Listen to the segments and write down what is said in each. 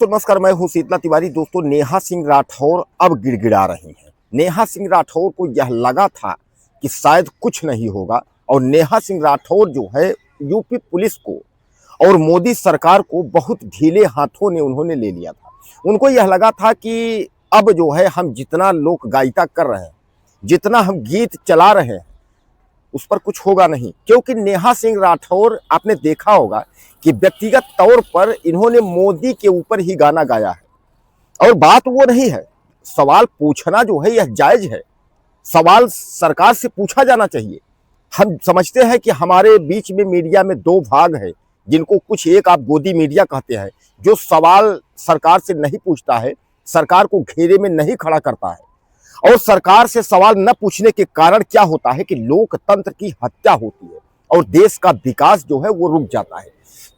तो नमस्कार, मैं हूं शीतला तिवारी। दोस्तों, नेहा सिंह राठौर अब गिड़गिड़ा रही हैं। नेहा सिंह राठौर को यह लगा था कि शायद कुछ नहीं होगा और नेहा सिंह राठौर जो है यूपी पुलिस को और मोदी सरकार को बहुत ढीले हाथों ने उन्होंने ले लिया था। उनको यह लगा था कि अब जो है हम जितना लोक गायिका कर रहे हैं, जितना हम गीत चला रहे हैं, उस पर कुछ होगा नहीं। क्योंकि नेहा सिंह राठौर, आपने देखा होगा कि व्यक्तिगत तौर पर इन्होंने मोदी के ऊपर ही गाना गाया है। और बात वो नहीं है, सवाल पूछना जो है यह जायज है, सवाल सरकार से पूछा जाना चाहिए। हम समझते हैं कि हमारे बीच में मीडिया में दो भाग है, जिनको कुछ एक आप गोदी मीडिया कहते हैं, जो सवाल सरकार से नहीं पूछता है, सरकार को घेरे में नहीं खड़ा करता है। और सरकार से सवाल न पूछने के कारण क्या होता है कि लोकतंत्र की हत्या होती है और देश का विकास जो है वो रुक जाता है।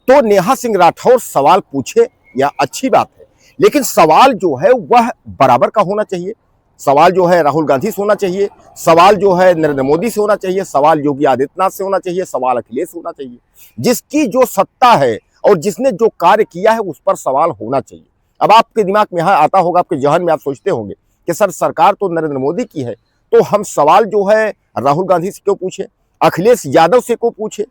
तो नेहा सिंह राठौर सवाल पूछे, यह अच्छी बात है, लेकिन सवाल जो है वह बराबर का होना चाहिए। सवाल जो है राहुल गांधी से होना चाहिए, सवाल जो है नरेंद्र मोदी से होना चाहिए, सवाल योगी आदित्यनाथ से होना चाहिए, सवाल अखिलेश होना चाहिए। जिसकी जो सत्ता है और जिसने जो कार्य किया है उस पर सवाल होना चाहिए। अब आपके दिमाग में यहाँ आता होगा, आपके जहन में आप सोचते होंगे कि सर सरकार तो नरेंद्र मोदी की है, तो हम सवाल जो है राहुल गांधी से क्यों पूछे, अखिलेश यादव से क्यों पूछे?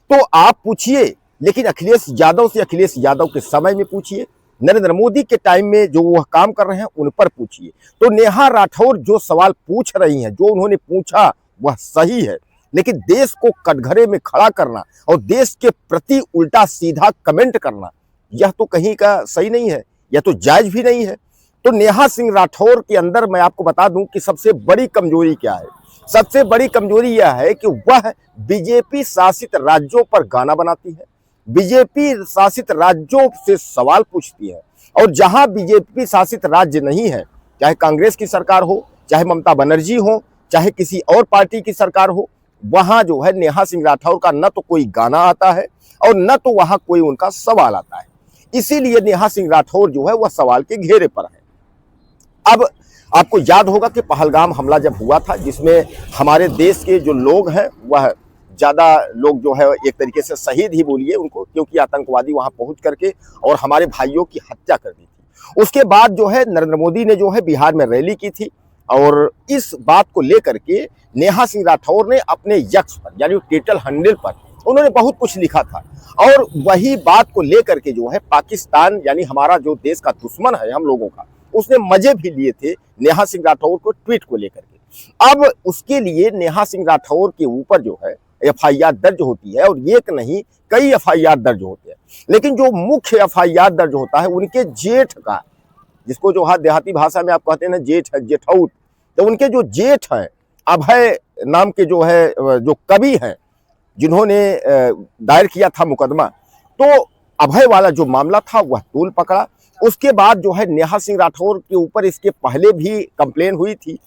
तो आप पूछिए, लेकिन अखिलेश यादव से अखिलेश यादव के समय में पूछिए, नरेंद्र मोदी के टाइम में जो वह काम कर रहे हैं उन पर पूछिए। तो नेहा राठौर जो सवाल पूछ रही हैं, जो उन्होंने पूछा वह सही है, लेकिन देश को कटघरे में खड़ा करना और देश के प्रति उल्टा सीधा कमेंट करना, यह तो कहीं का सही नहीं है, यह तो जायज भी नहीं है। तो नेहा सिंह राठौर के अंदर मैं आपको बता दूं कि सबसे बड़ी कमजोरी क्या है। सबसे बड़ी कमजोरी यह है कि वह बीजेपी शासित राज्यों पर गाना बनाती है, बीजेपी शासित राज्यों से सवाल पूछती है। और जहां बीजेपी शासित राज्य नहीं है, चाहे कांग्रेस की सरकार हो, चाहे ममता बनर्जी हो, चाहे किसी और पार्टी की सरकार हो, वहां जो है नेहा सिंह राठौर का न तो कोई गाना आता है और न तो वहां कोई उनका सवाल आता है। इसीलिए नेहा सिंह राठौर जो है वह सवाल के घेरे पर है। अब आपको याद होगा कि पहलगाम हमला जब हुआ था, जिसमें हमारे देश के जो लोग हैं वह ज़्यादा लोग जो है एक तरीके से शहीद ही बोलिए उनको, क्योंकि आतंकवादी वहां पहुंच करके और हमारे भाइयों की हत्या कर दी थी। उसके बाद जो है नरेंद्र मोदी ने जो है बिहार में रैली की थी और इस बात को लेकर के नेहा सिंह राठौर ने अपने यक्स पर यानी ट्विटर हैंडल पर उन्होंने बहुत कुछ लिखा था। और वही बात को लेकर के जो है पाकिस्तान यानी हमारा जो देश का दुश्मन है हम लोगों का, उसने मजे भी लिए थे नेहा सिंह राठौर को ट्वीट को लेकर के। अब उसके लिए नेहा सिंह राठौर के ऊपर जो है एफआईआर दर्ज होती है, और एक नहीं कई एफआईआर दर्ज होते हैं। लेकिन जो मुख्य एफआईआर दर्ज होता है उनके जेठ का, जिसको जो हाथ देहाती भाषा में आप कहते हैं ना जेठ है, जेठौत, तो उनके जो जेठ हैं अभय नाम के जो है जो कवि हैं, जिन्होंने दायर किया था मुकदमा, तो अभय वाला जो मामला था वह तूल पकड़ा। उसके बाद जो है नेहा सिंह राठौर के ऊपर इसके पहले भी कंप्लेन हुई थी,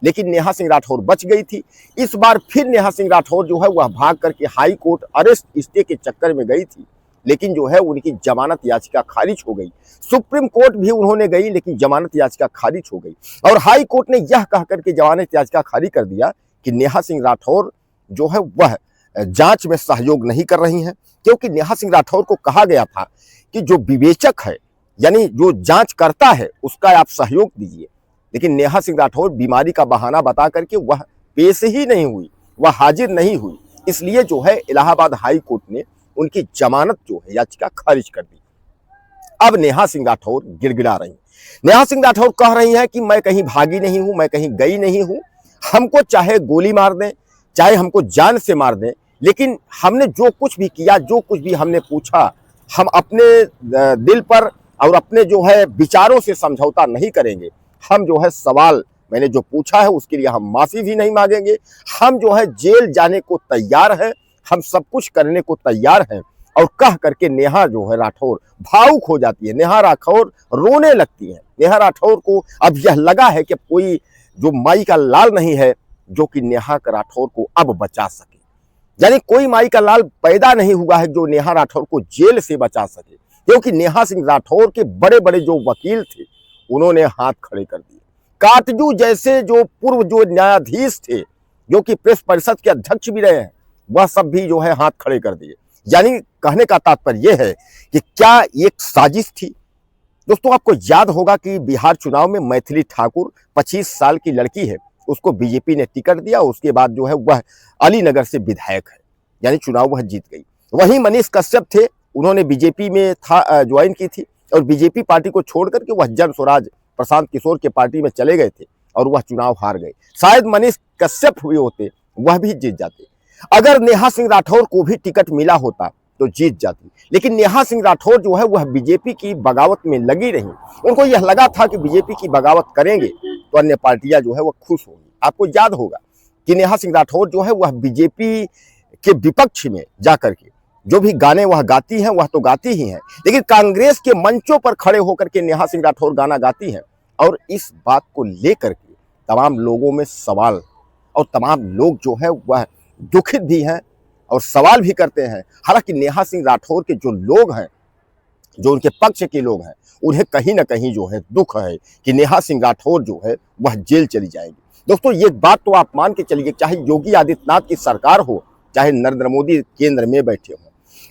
लेकिन नेहा सिंह राठौर बच गई थी। इस बार फिर नेहा सिंह राठौर जो है वह भाग करके हाई कोर्ट अरेस्ट स्टे के चक्कर में गई थी, लेकिन जो है उनकी जमानत याचिका खारिज हो गई। सुप्रीम कोर्ट भी उन्होंने गई, लेकिन जमानत याचिका खारिज हो गई। और हाई कोर्ट ने यह कह करके जमानत याचिका खारिज कर दिया कि नेहा सिंह राठौर जो है वह जांच में सहयोग नहीं कर रही हैं, क्योंकि नेहा सिंह राठौर को कहा गया था कि जो विवेचक है यानी जो जांच करता है उसका आप सहयोग दीजिए। लेकिन नेहा सिंह राठौर बीमारी का बहाना बता करके वह पेश ही नहीं हुई, वह हाजिर नहीं हुई। इसलिए जो है इलाहाबाद हाई कोर्ट ने उनकी जमानत जो है याचिका खारिज कर दी। अब नेहा सिंह राठौर गिड़गिड़ा रही। नेहा सिंह राठौर कह रही है कि मैं कहीं भागी नहीं हूं, मैं कहीं गई नहीं हूं, हमको चाहे गोली मार दें, चाहे हमको जान से मार दें, लेकिन हमने जो कुछ भी किया, जो कुछ भी हमने पूछा, हम अपने दिल पर और अपने जो है विचारों से समझौता नहीं करेंगे। हम जो है सवाल मैंने जो पूछा है उसके लिए हम माफी भी नहीं मांगेंगे। हम जो है जेल जाने को तैयार हैं, हम सब कुछ करने को तैयार हैं। और कह करके नेहा जो है राठौर भावुक हो जाती है, नेहा राठौर रोने लगती है। नेहा राठौर को अब यह लगा है कि कोई जो माई का लाल नहीं है जो कि नेहा राठौर को अब बचा सके, यानी कोई माई का लाल पैदा नहीं हुआ है जो नेहा राठौर को जेल से बचा सके। क्योंकि नेहा सिंह राठौर के बड़े बड़े जो वकील थे उन्होंने हाथ खड़े कर दिए। काटजू जैसे जो पूर्व जो न्यायाधीश थे, जो कि प्रेस परिषद के अध्यक्ष भी रहे हैं, वह सब भी जो है हाथ खड़े कर दिए। यानी कहने का तात्पर्य यह है कि क्या एक साजिश थी, दोस्तों आपको याद होगा कि बिहार चुनाव में मैथिली ठाकुर 25 साल की लड़की है, उसको बीजेपी ने टिकट दिया। उसके बाद जो है वह अलीनगर से विधायक है, यानी चुनाव वह जीत गई। वहीं मनीष कश्यप थे, उन्होंने बीजेपी में ज्वाइन की थी और बीजेपी पार्टी को छोड़ करके वह जन स्वराज प्रशांत किशोर के पार्टी में चले गए थे और वह चुनाव हार गए। शायद मनीष कश्यप हुए होते, वह भी जीत जाते। अगर नेहा सिंह राठौर को भी टिकट मिला होता तो जीत जाती, लेकिन नेहा सिंह राठौर जो है वह बीजेपी की बगावत में लगी रही। उनको यह लगा था कि बीजेपी की बगावत करेंगे तो अन्य पार्टियां जो है वह खुश होंगी। आपको याद होगा कि नेहा सिंह राठौर जो है वह बीजेपी के विपक्ष में जाकर के जो भी गाने वह गाती हैं वह तो गाती ही हैं, लेकिन कांग्रेस के मंचों पर खड़े होकर के नेहा सिंह राठौर गाना गाती हैं। और इस बात को लेकर के तमाम लोगों में सवाल और तमाम लोग जो है वह दुखित भी हैं और सवाल भी करते हैं। हालांकि नेहा सिंह राठौर के जो लोग हैं, जो उनके पक्ष के लोग हैं, उन्हें कहीं ना कहीं जो है दुख है कि नेहा सिंह राठौर जो है वह जेल चली जाएगी। दोस्तों ये बात तो आप मान के चलिए, चाहे योगी आदित्यनाथ की सरकार हो, चाहे नरेंद्र मोदी केंद्र में बैठे हो,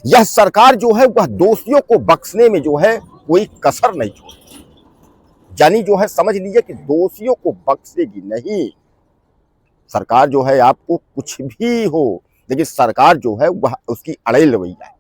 यह सरकार जो है वह दोषियों को बख्शने में जो है कोई कसर नहीं छोड़ती। यानी जो है समझ लीजिए कि दोषियों को बख्शेगी नहीं सरकार। जो है आपको कुछ भी हो, लेकिन सरकार जो है वह उसकी अड़ेल रवैया है।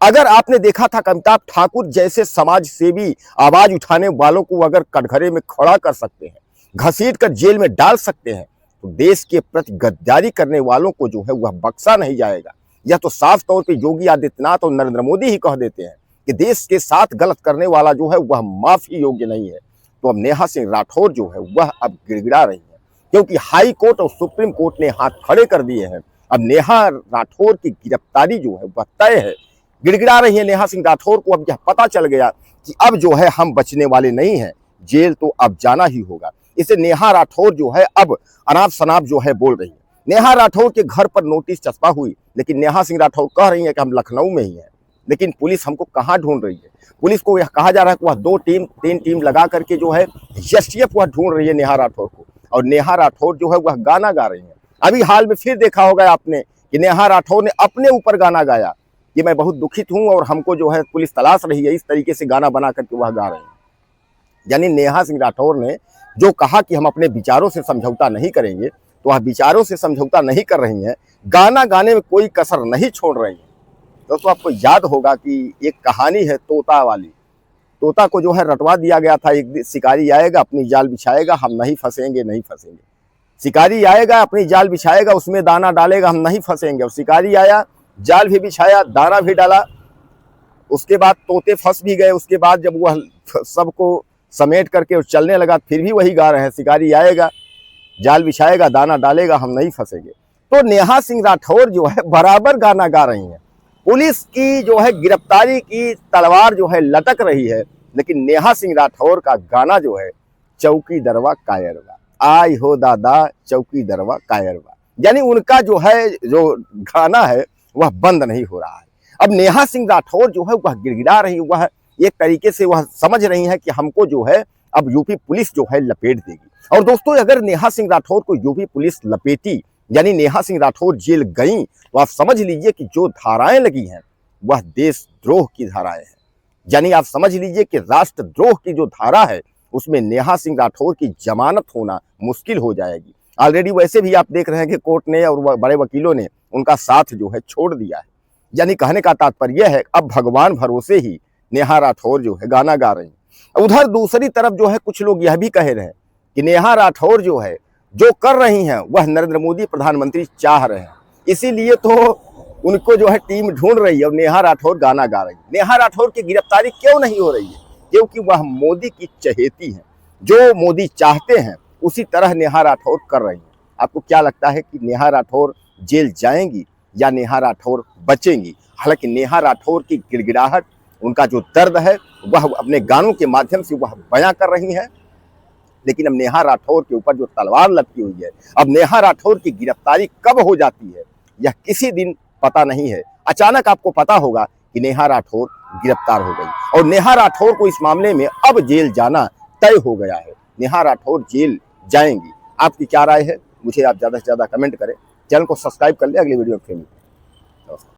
अगर आपने देखा था अमिताभ ठाकुर जैसे समाज सेवी आवाज उठाने वालों को अगर कटघरे में खड़ा कर सकते हैं, घसीट कर जेल में डाल सकते हैं, तो देश के प्रति गद्दारी करने वालों को जो है वह बख्शा नहीं जाएगा। यह तो साफ तौर पे योगी आदित्यनाथ और नरेंद्र मोदी ही कह देते हैं कि देश के साथ गलत करने वाला जो है वह माफी योग्य नहीं है। तो अब नेहा सिंह राठौर जो है वह अब गिड़गिड़ा रही है, क्योंकि हाई कोर्ट और सुप्रीम कोर्ट ने हाथ खड़े कर दिए हैं। अब नेहा राठौर की गिरफ्तारी जो है वह तय है। गिड़गिड़ा रही है नेहा सिंह राठौर को। अब यह पता चल गया कि अब जो है हम बचने वाले नहीं हैं, जेल तो अब जाना ही होगा। इसे नेहा राठौर जो है अब अनाप शनाप जो है बोल रही है। नेहा राठौर के घर पर नोटिस चस्पा हुई, लेकिन नेहा सिंह राठौर कह रही है कि हम लखनऊ में ही हैं, लेकिन पुलिस हमको कहाँ ढूंढ रही है। पुलिस को यह कहा जा रहा है कि वह 2 टीम 3 टीम लगा करके जो है एसटीएफ वह ढूंढ रही है नेहा राठौर को, और नेहा राठौर जो है वह गाना गा रही है। अभी हाल में फिर देखा होगा आपने कि नेहा राठौर ने अपने ऊपर गाना गाया कि मैं बहुत दुखित हूं और हमको जो है पुलिस तलाश रही है, इस तरीके से गाना बना करके वह गा रहे हैं। यानी नेहा सिंह राठौर ने जो कहा कि हम अपने विचारों से समझौता नहीं करेंगे, तो वह विचारों से समझौता नहीं कर रही हैं, गाना गाने में कोई कसर नहीं छोड़ रही हैं। दोस्तों आपको याद होगा कि एक कहानी है तोता वाली। तोता को जो है रटवा दिया गया था, एक शिकारी आएगा अपनी जाल बिछाएगा, हम नहीं फंसेंगे नहीं फंसेंगे। शिकारी आएगा अपनी जाल बिछाएगा, उसमें दाना डालेगा, हम नहीं फंसेंगे। और शिकारी आया, जाल भी बिछाया, दाना भी डाला, उसके बाद तोते फंस भी गए। उसके बाद जब वह सबको समेट करके चलने लगा, फिर भी वही गा रहे हैं, शिकारी आएगा, जाल बिछाएगा, दाना डालेगा, हम नहीं फंसेंगे। तो नेहा सिंह राठौर जो है बराबर गाना गा रही हैं। पुलिस की जो है गिरफ्तारी की तलवार जो है लटक रही है, लेकिन नेहा सिंह राठौर का गाना जो है चौकी दरवा कायरवा, आई हो दादा चौकी दरवा कायरवा, यानी उनका जो है जो गाना है वह बंद नहीं हो रहा है। अब नेहा सिंह राठौर जो है वह गिड़गिड़ा रही, वह एक तरीके से वह समझ रही है कि हमको जो है अब यूपी पुलिस जो है लपेट देगी। और दोस्तों अगर नेहा सिंह राठौर को यूपी पुलिस लपेटी, यानी नेहा सिंह राठौर जेल गई, तो आप समझ लीजिए कि जो धाराएं लगी हैं वह देशद्रोह की धाराएं हैं। यानी आप समझ लीजिए कि राष्ट्रद्रोह की जो धारा है उसमें नेहा सिंह राठौर की जमानत होना मुश्किल हो जाएगी। ऑलरेडी वैसे भी आप देख रहे हैं कि कोर्ट ने और बड़े वकीलों ने उनका साथ जो है छोड़ दिया है। यानी कहने का तात्पर्य है अब भगवान भरोसे ही नेहा राठौर जो है गाना गा रही है। उधर दूसरी तरफ जो है कुछ लोग यह भी कह रहे हैं कि नेहा राठौर जो है जो कर रही हैं वह नरेंद्र मोदी प्रधानमंत्री चाह रहे हैं, इसीलिए तो उनको जो है टीम ढूंढ रही है और नेहा राठौर गाना गा रही है। नेहा राठौर की गिरफ्तारी क्यों नहीं हो रही है? क्योंकि वह मोदी की चहेती हैं, जो मोदी चाहते हैं उसी तरह नेहा राठौर कर रही हैं। आपको क्या लगता है कि नेहा राठौर जेल जाएंगी या नेहा राठौर बचेंगी? हालांकि नेहा राठौर की गिड़गिड़ाहट, उनका जो दर्द है वह अपने गानों के माध्यम से वह बयां कर रही हैं, लेकिन अब नेहा राठौर के ऊपर जो तलवार लटकी हुई है, अब नेहा राठौर की गिरफ्तारी कब हो जाती है यह किसी दिन पता नहीं है। अचानक आपको पता होगा कि नेहा राठौर गिरफ्तार हो गई और नेहा राठौर को इस मामले में अब जेल जाना तय हो गया है। नेहा राठौर जेल जाएंगी। आपकी क्या राय है? मुझे आप ज़्यादा से ज़्यादा कमेंट करें, चैनल को सब्सक्राइब कर ले। अगली वीडियो में फिर मिलते हैं।